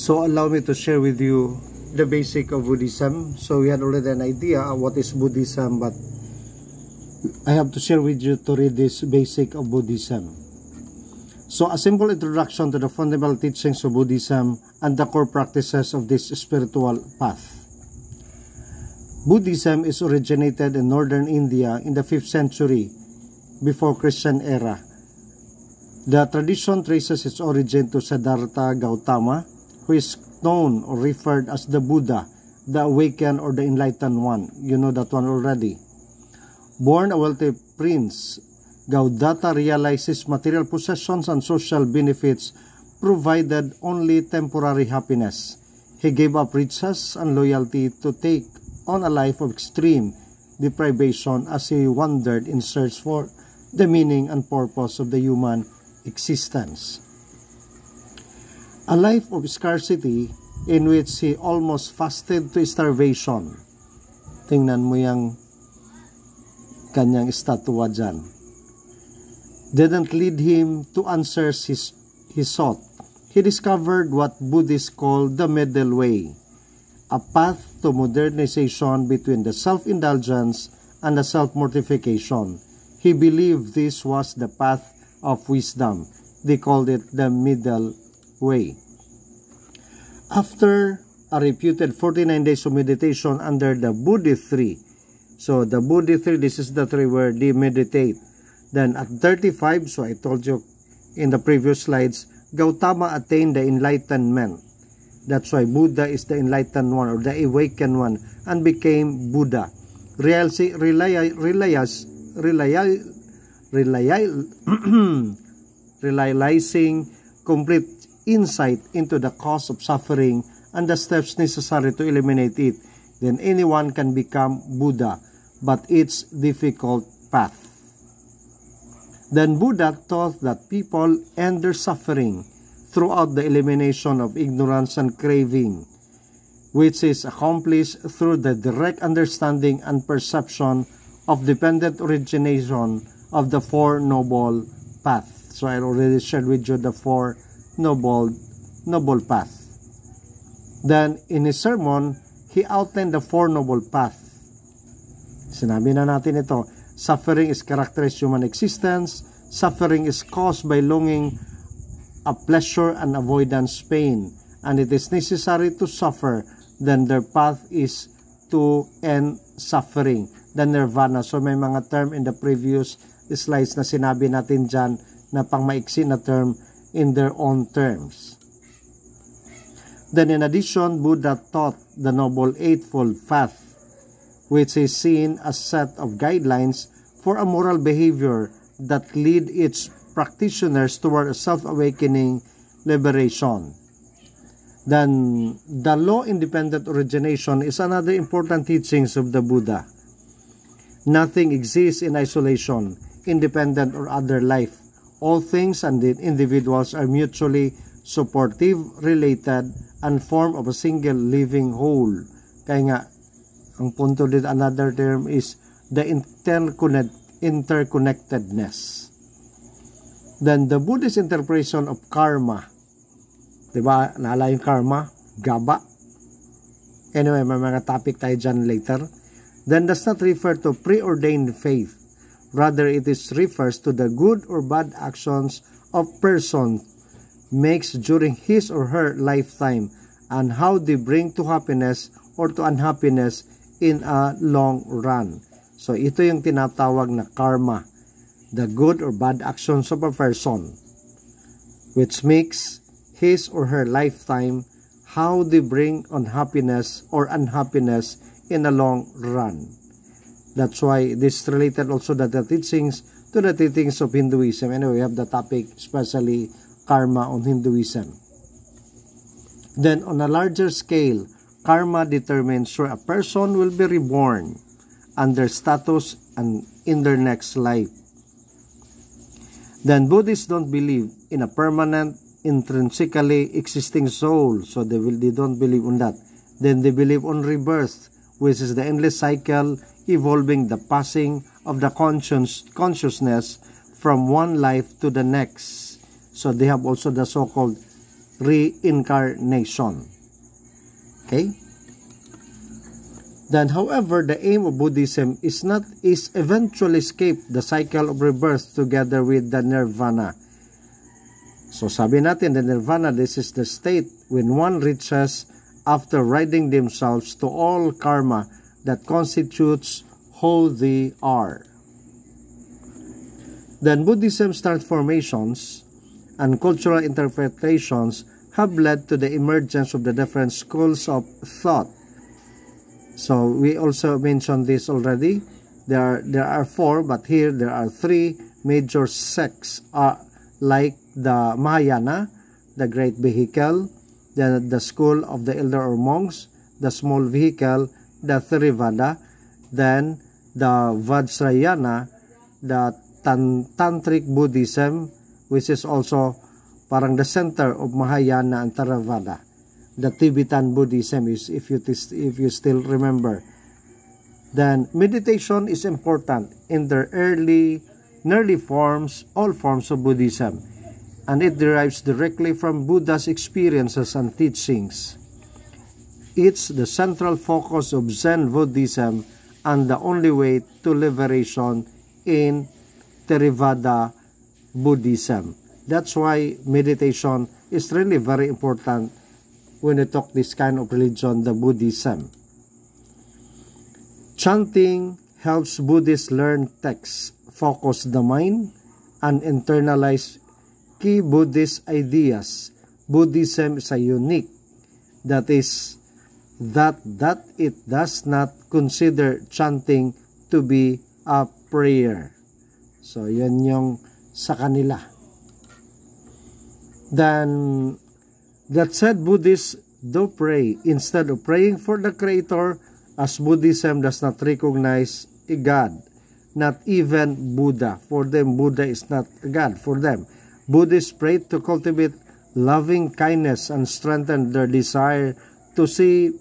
So allow me to share with you the basic of Buddhism. So we had already an idea of what is Buddhism, but I have to share with you to read this basic of Buddhism. So a simple introduction to the fundamental teachings of Buddhism and the core practices of this spiritual path. Buddhism is originated in northern India in the 5th century before Christian era. The tradition traces its origin to Siddhartha Gautama, who is known or referred as the Buddha, the awakened or the enlightened one. You know that one already. Born a wealthy prince, Gaudata realizes material possessions and social benefits provided only temporary happiness. He gave up riches and loyalty to take on a life of extreme deprivation as he wandered in search for the meaning and purpose of the human existence. A life of scarcity in which he almost fasted to starvation. Tingnan mo yung kanyang estatwa dyan. Didn't lead him to answers he sought. He discovered what Buddhists call the middle way, a path to modernization between the self-indulgence and the self-mortification. He believed this was the path of wisdom. They called it the middle way. After a reputed 49 days of meditation under the Buddhist tree, so the Buddhist tree, this is the tree where they meditate. Then at 35, so I told you in the previous slides, Gautama attained the enlightenment. That's why Buddha is the enlightened one or the awakened one and became Buddha. Realizing complete insight into the cause of suffering and the steps necessary to eliminate it, then anyone can become Buddha, but it's difficult path. Then Buddha taught that people end their suffering throughout the elimination of ignorance and craving, which is accomplished through the direct understanding and perception of dependent origination of the Four Noble Paths. So I already shared with you the Four Noble Path. Then in his sermon, he outlined the Four Noble Path. Sinabi na natin ito. Suffering is characterized human existence. Suffering is caused by longing a pleasure and avoidance pain. And it is necessary to suffer. Then their path is to end suffering. The nirvana. So may mga term in the previous slides na sinabi natin dyan na pang maiksi na term in their own terms. Then in addition, Buddha taught the Noble Eightfold Path, which is seen as set of guidelines for a moral behavior that lead its practitioners toward a self-awakening liberation. Then, the law-independent origination is another important teachings of the Buddha. Nothing exists in isolation, independent or other life. All things and the individuals are mutually supportive, related, and form of a single living whole. Kaya nga, ang punto din, another term is the interconnectedness. Then the Buddhist interpretation of karma. Diba? Naalala yung karma? Gaba. Anyway, may mga topic tayo dyan later. Then does not refer to preordained faith. Rather, it refers to the good or bad actions of person makes during his or her lifetime and how they bring to happiness or to unhappiness in a long run. So ito yung tinatawag na karma, the good or bad actions of a person, which makes his or her lifetime how they bring on happiness or unhappiness in a long run. That's why this related also to the teachings of Hinduism. Anyway, we have the topic, especially karma on Hinduism. Then on a larger scale, karma determines where a person will be reborn and their status and in their next life. Then Buddhists don't believe in a permanent, intrinsically existing soul. So they don't believe on that. Then they believe on rebirth, which is the endless cycle evolving the passing of the consciousness from one life to the next. So they have also the so-called reincarnation. Okay? Then, however, the aim of Buddhism is eventually escape the cycle of rebirth together with the nirvana. So, sabi natin, the nirvana, this is the state when one reaches after ridding themselves to all karma that constitutes who they are. Then, Buddhism's transformations and cultural interpretations have led to the emergence of the different schools of thought. So we also mentioned this already. There are 4, but here there are 3 major sects, like the Mahayana, the great vehicle, the school of the elder or monks, the small vehicle, the Theravada, then the Vajrayana, the Tantric Buddhism, which is also parang the center of Mahayana and Theravada. The Tibetan Buddhism is, if you still remember. Then meditation is important in the early forms, all forms of Buddhism, and it derives directly from Buddha's experiences and teachings. It's the central focus of Zen Buddhism and the only way to liberation in Theravada Buddhism. That's why meditation is really very important when we talk this kind of religion, the Buddhism. Chanting helps Buddhists learn texts, focus the mind, and internalize key Buddhist ideas. Buddhism is a unique, that is, that it does not consider chanting to be a prayer. So, yun yung sa kanila. Then, that said, Buddhists do pray instead of praying for the Creator, as Buddhism does not recognize a God, not even Buddha. For them, Buddha is not a God. For them, Buddhists pray to cultivate loving kindness and strengthen their desire to see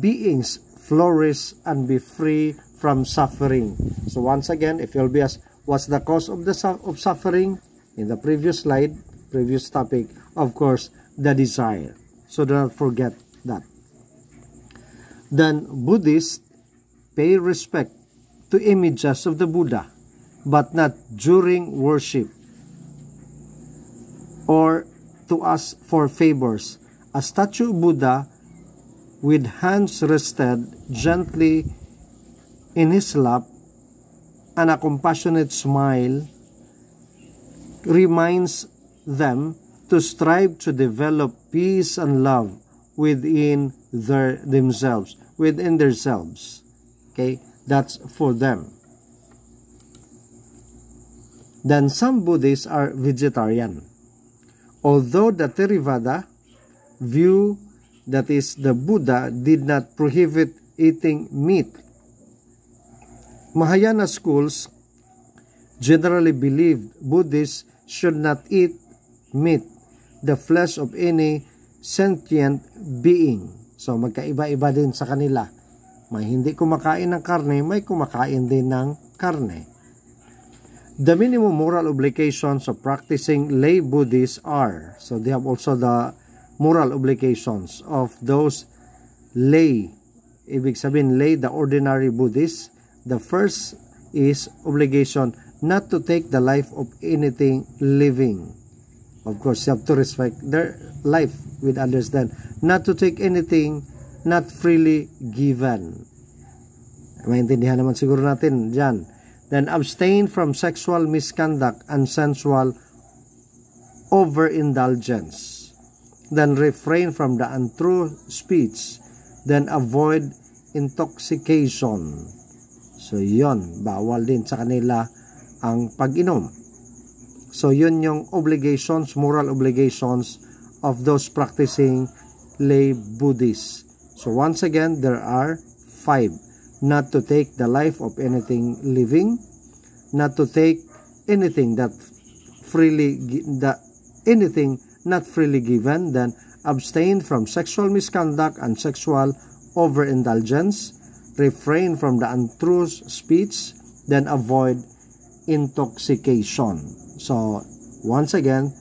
beings flourish and be free from suffering. So once again, if you'll be asked, what's the cause of suffering? In the previous slide, previous topic, of course, the desire. So do not forget that. Then Buddhists pay respect to images of the Buddha, but not during worship or to ask for favors. A statue of Buddha with hands rested gently in his lap and a compassionate smile reminds them to strive to develop peace and love within themselves. Okay, that's for them. Then some Buddhists are vegetarian. Although the Theravada view, that is, the Buddha did not prohibit eating meat, Mahayana schools generally believed Buddhists should not eat meat, the flesh of any sentient being. So magkaiba-iba din sa kanila. May hindi kumakain ng karne, may kumakain din ng karne. The minimum moral obligations of practicing lay Buddhists are, so they have also the moral obligations of those lay, ibig sabihin lay, the ordinary Buddhists. The first is obligation not to take the life of anything living. Of course, you have to respect their life with others. Then, not to take anything not freely given. Maintindihan naman siguro natin dyan. Then, abstain from sexual misconduct and sensual overindulgence. Then, refrain from the untrue speech. Then, avoid intoxication. So, yun. Bawal din sa kanila ang pag-inom. So, yun yung obligations, moral obligations of those practicing lay Buddhists. So, once again, there are 5. Not to take the life of anything living, not to take anything not freely given, then abstain from sexual misconduct and sexual overindulgence, refrain from the untrue speech, then avoid intoxication. So, once again,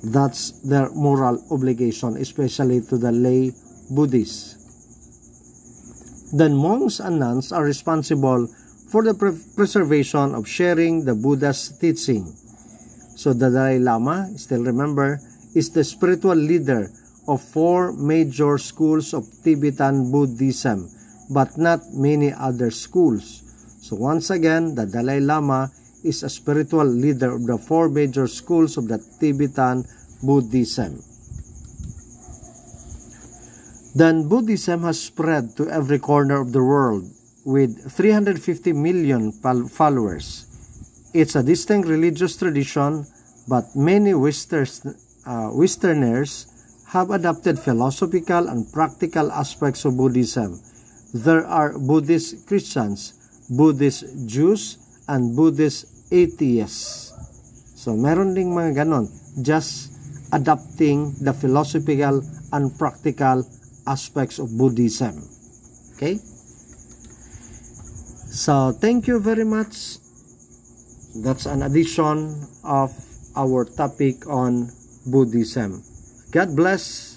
That's their moral obligation, especially to the lay Buddhists. Then monks and nuns are responsible for the preservation of sharing the Buddha's teaching. So the Dalai Lama, still remember, is the spiritual leader of 4 major schools of Tibetan Buddhism, but not many other schools. So once again, the Dalai Lama is a spiritual leader of the 4 major schools of the Tibetan Buddhism. Then Buddhism has spread to every corner of the world with 350 million followers. It's a distinct religious tradition, but many Westerners have adopted philosophical and practical aspects of Buddhism. There are Buddhist Christians, Buddhist Jews, and Buddhist atheists. So meron ding mga ganon, just adopting the philosophical and practical aspects of Buddhism. Okay? So thank you very much. That's an addition of our topic on Buddhism. God bless.